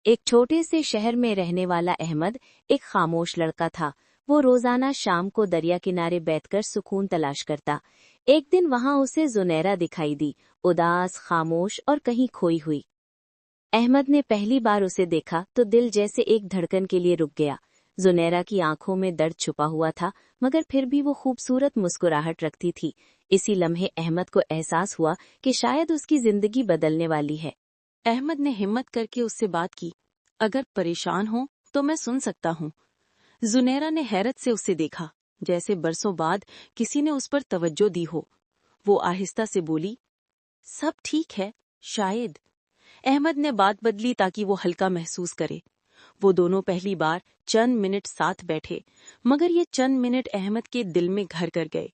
एक छोटे से शहर में रहने वाला अहमद एक खामोश लड़का था। वो रोजाना शाम को दरिया किनारे बैठकर सुकून तलाश करता। एक दिन वहां उसे जुनैरा दिखाई दी, उदास, खामोश और कहीं खोई हुई। अहमद ने पहली बार उसे देखा तो दिल जैसे एक धड़कन के लिए रुक गया। जुनैरा की आंखों में दर्द छुपा हुआ था, मगर फिर भी वो खूबसूरत मुस्कुराहट रखती थी। इसी लम्हे अहमद को एहसास हुआ कि शायद उसकी जिंदगी बदलने वाली है। अहमद ने हिम्मत करके उससे बात की। अगर परेशान हो तो मैं सुन सकता हूँ। जुनैरा ने हैरत से उसे देखा, जैसे बरसों बाद किसी ने उस पर तवज्जो दी हो। वो आहिस्ता से बोली, सब ठीक है शायद। अहमद ने बात बदली ताकि वो हल्का महसूस करे। वो दोनों पहली बार चंद मिनट साथ बैठे, मगर ये चंद मिनट अहमद के दिल में घर कर गए।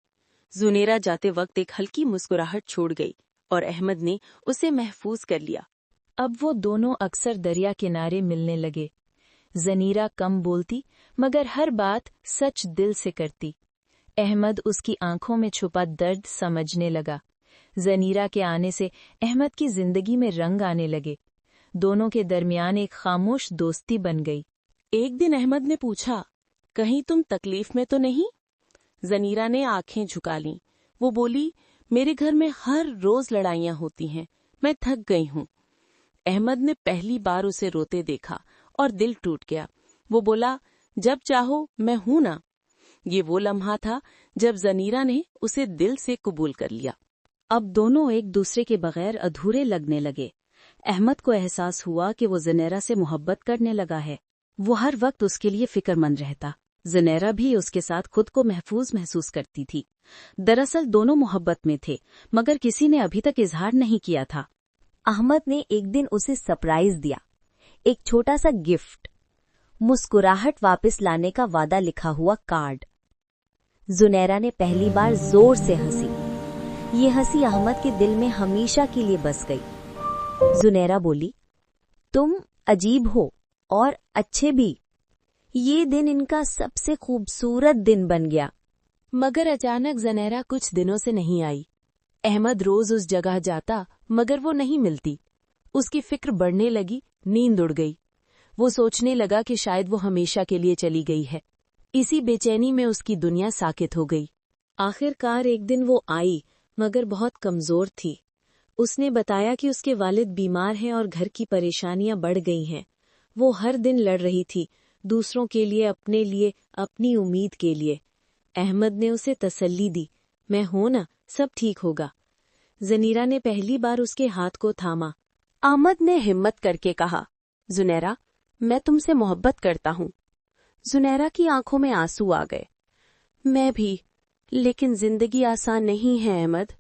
जुनैरा जाते वक्त एक हल्की मुस्कुराहट छोड़ गई और अहमद ने उसे महफूज कर लिया। अब वो दोनों अक्सर दरिया किनारे मिलने लगे। ज़नीरा कम बोलती, मगर हर बात सच दिल से करती। अहमद उसकी आंखों में छुपा दर्द समझने लगा। ज़नीरा के आने से अहमद की जिंदगी में रंग आने लगे। दोनों के दरमियान एक खामोश दोस्ती बन गई। एक दिन अहमद ने पूछा, कहीं तुम तकलीफ में तो नहीं? ज़नीरा ने आंखें झुका लीं। वो बोली, मेरे घर में हर रोज लड़ाइयां होती हैं, मैं थक गई हूँ। अहमद ने पहली बार उसे रोते देखा और दिल टूट गया। वो बोला, जब चाहो मैं हूं ना। ये वो लम्हा था जब ज़नीरा ने उसे दिल से कबूल कर लिया। अब दोनों एक दूसरे के बगैर अधूरे लगने लगे। अहमद को एहसास हुआ कि वो ज़नीरा से मोहब्बत करने लगा है। वो हर वक्त उसके लिए फिक्रमंद रहता। ज़नीरा भी उसके साथ खुद को महफूज महसूस करती थी। दरअसल दोनों मोहब्बत में थे, मगर किसी ने अभी तक इजहार नहीं किया था। अहमद ने एक दिन उसे सरप्राइज दिया, एक छोटा सा गिफ्ट, मुस्कुराहट वापस लाने का वादा लिखा हुआ कार्ड। जुनैरा ने पहली बार जोर से हंसी। ये हंसी अहमद के दिल में हमेशा के लिए बस गई। जुनैरा बोली, तुम अजीब हो और अच्छे भी। ये दिन इनका सबसे खूबसूरत दिन बन गया। मगर अचानक ज़नीरा कुछ दिनों से नहीं आई। अहमद रोज उस जगह जाता, मगर वो नहीं मिलती। उसकी फिक्र बढ़ने लगी, नींद उड़ गई। वो सोचने लगा कि शायद वो हमेशा के लिए चली गई है। इसी बेचैनी में उसकी दुनिया साकित हो गई। आखिरकार एक दिन वो आई, मगर बहुत कमजोर थी। उसने बताया कि उसके वालिद बीमार हैं और घर की परेशानियां बढ़ गई हैं। वो हर दिन लड़ रही थी, दूसरों के लिए, अपने लिए, अपनी उम्मीद के लिए। अहमद ने उसे तसल्ली दी, मैं हूं ना, सब ठीक होगा। ज़नीरा ने पहली बार उसके हाथ को थामा। अहमद ने हिम्मत करके कहा, जुनैरा, मैं तुमसे मोहब्बत करता हूँ। जुनैरा की आंखों में आंसू आ गए। मैं भी, लेकिन जिंदगी आसान नहीं है अहमद।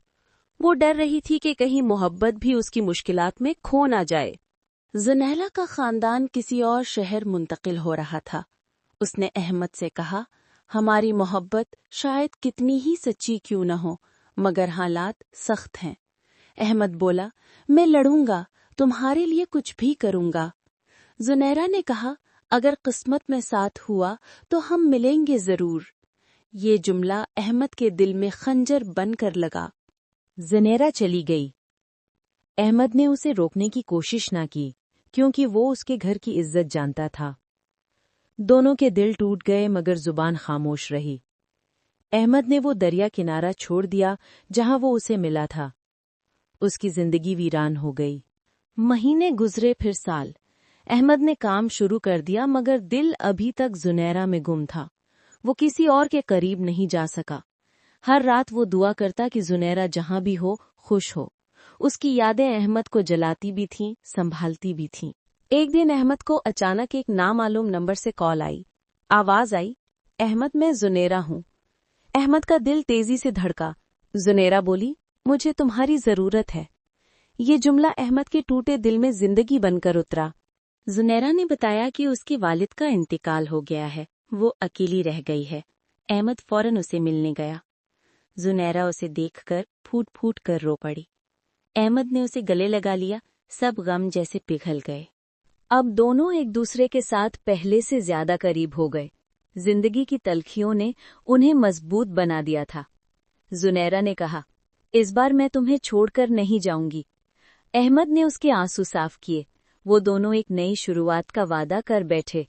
वो डर रही थी कि कहीं मोहब्बत भी उसकी मुश्किलात में खो ना जाए। जुनैरा का खानदान किसी और शहर मुंतकिल हो रहा था। उसने अहमद से कहा, हमारी मोहब्बत शायद कितनी ही सच्ची क्यों न हो, मगर हालात सख्त हैं। अहमद बोला, मैं लड़ूंगा, तुम्हारे लिए कुछ भी करूंगा। जुनैरा ने कहा, अगर किस्मत में साथ हुआ तो हम मिलेंगे जरूर। ये जुमला अहमद के दिल में खंजर बनकर लगा। ज़नीरा चली गई। अहमद ने उसे रोकने की कोशिश न की, क्योंकि वो उसके घर की इज्जत जानता था। दोनों के दिल टूट गए, मगर जुबान खामोश रही। अहमद ने वो दरिया किनारा छोड़ दिया जहां वो उसे मिला था। उसकी जिंदगी वीरान हो गई। महीने गुजरे, फिर साल। अहमद ने काम शुरू कर दिया, मगर दिल अभी तक जुनैरा में गुम था। वो किसी और के करीब नहीं जा सका। हर रात वो दुआ करता कि जुनैरा जहां भी हो, खुश हो। उसकी यादें अहमद को जलाती भी थीं, संभालती भी थीं। एक दिन अहमद को अचानक एक नामालूम नंबर से कॉल आई। आवाज आई, अहमद, मैं जुनैरा हूं। अहमद का दिल तेजी से धड़का। जुनैरा बोली, मुझे तुम्हारी जरूरत है। ये जुमला अहमद के टूटे दिल में जिंदगी बनकर उतरा। जुनैरा ने बताया कि उसके वालिद का इंतकाल हो गया है, वो अकेली रह गई है। अहमद फौरन उसे मिलने गया। जुनैरा उसे देखकर फूट फूट कर रो पड़ी। अहमद ने उसे गले लगा लिया, सब गम जैसे पिघल गए। अब दोनों एक दूसरे के साथ पहले से ज्यादा करीब हो गए। जिंदगी की तलखियों ने उन्हें मजबूत बना दिया था। जुनैरा ने कहा, इस बार मैं तुम्हें छोड़कर नहीं जाऊंगी। अहमद ने उसके आंसू साफ किए। वो दोनों एक नई शुरुआत का वादा कर बैठे।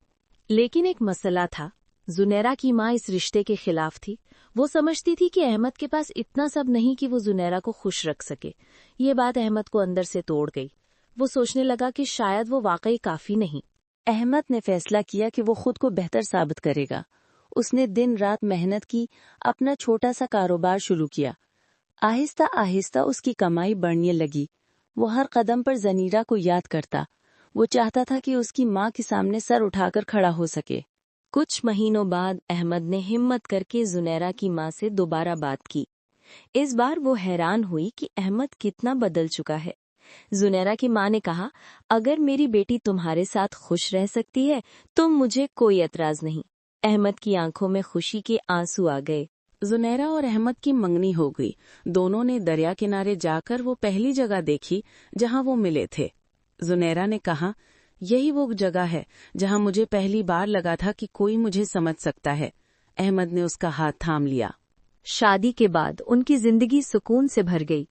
लेकिन एक मसला था। जुनैरा की माँ इस रिश्ते के खिलाफ थी। वो समझती थी कि अहमद के पास इतना सब नहीं कि वो जुनैरा को खुश रख सके। ये बात अहमद को अंदर से तोड़ गई। वो सोचने लगा कि शायद वो वाकई काफी नहीं। अहमद ने फैसला किया कि वो खुद को बेहतर साबित करेगा। उसने दिन रात मेहनत की, अपना छोटा सा कारोबार शुरू किया। आहिस्ता आहिस्ता उसकी कमाई बढ़ने लगी। वो हर कदम पर जनीरा को याद करता। वो चाहता था कि उसकी माँ के सामने सर उठाकर खड़ा हो सके। कुछ महीनों बाद अहमद ने हिम्मत करके जुनैरा की माँ से दोबारा बात की। इस बार वो हैरान हुई कि अहमद कितना बदल चुका है। जुनैरा की माँ ने कहा, अगर मेरी बेटी तुम्हारे साथ खुश रह सकती है तो मुझे कोई एतराज नहीं। अहमद की आंखों में खुशी के आंसू आ गए। जुनैरा और अहमद की मंगनी हो गई। दोनों ने दरिया किनारे जाकर वो पहली जगह देखी जहां वो मिले थे। जुनैरा ने कहा, यही वो जगह है जहां मुझे पहली बार लगा था कि कोई मुझे समझ सकता है। अहमद ने उसका हाथ थाम लिया। शादी के बाद उनकी जिंदगी सुकून से भर गई।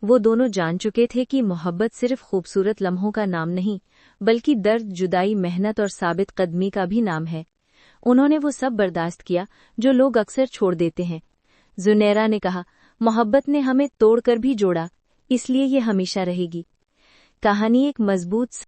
वो दोनों जान चुके थे कि मोहब्बत सिर्फ खूबसूरत लम्हों का नाम नहीं, बल्कि दर्द, जुदाई, मेहनत और साबित कदमी का भी नाम है। उन्होंने वो सब बर्दाश्त किया जो लोग अक्सर छोड़ देते हैं। जुनैरा ने कहा, मोहब्बत ने हमें तोड़कर भी जोड़ा, इसलिए ये हमेशा रहेगी। कहानी एक मजबूत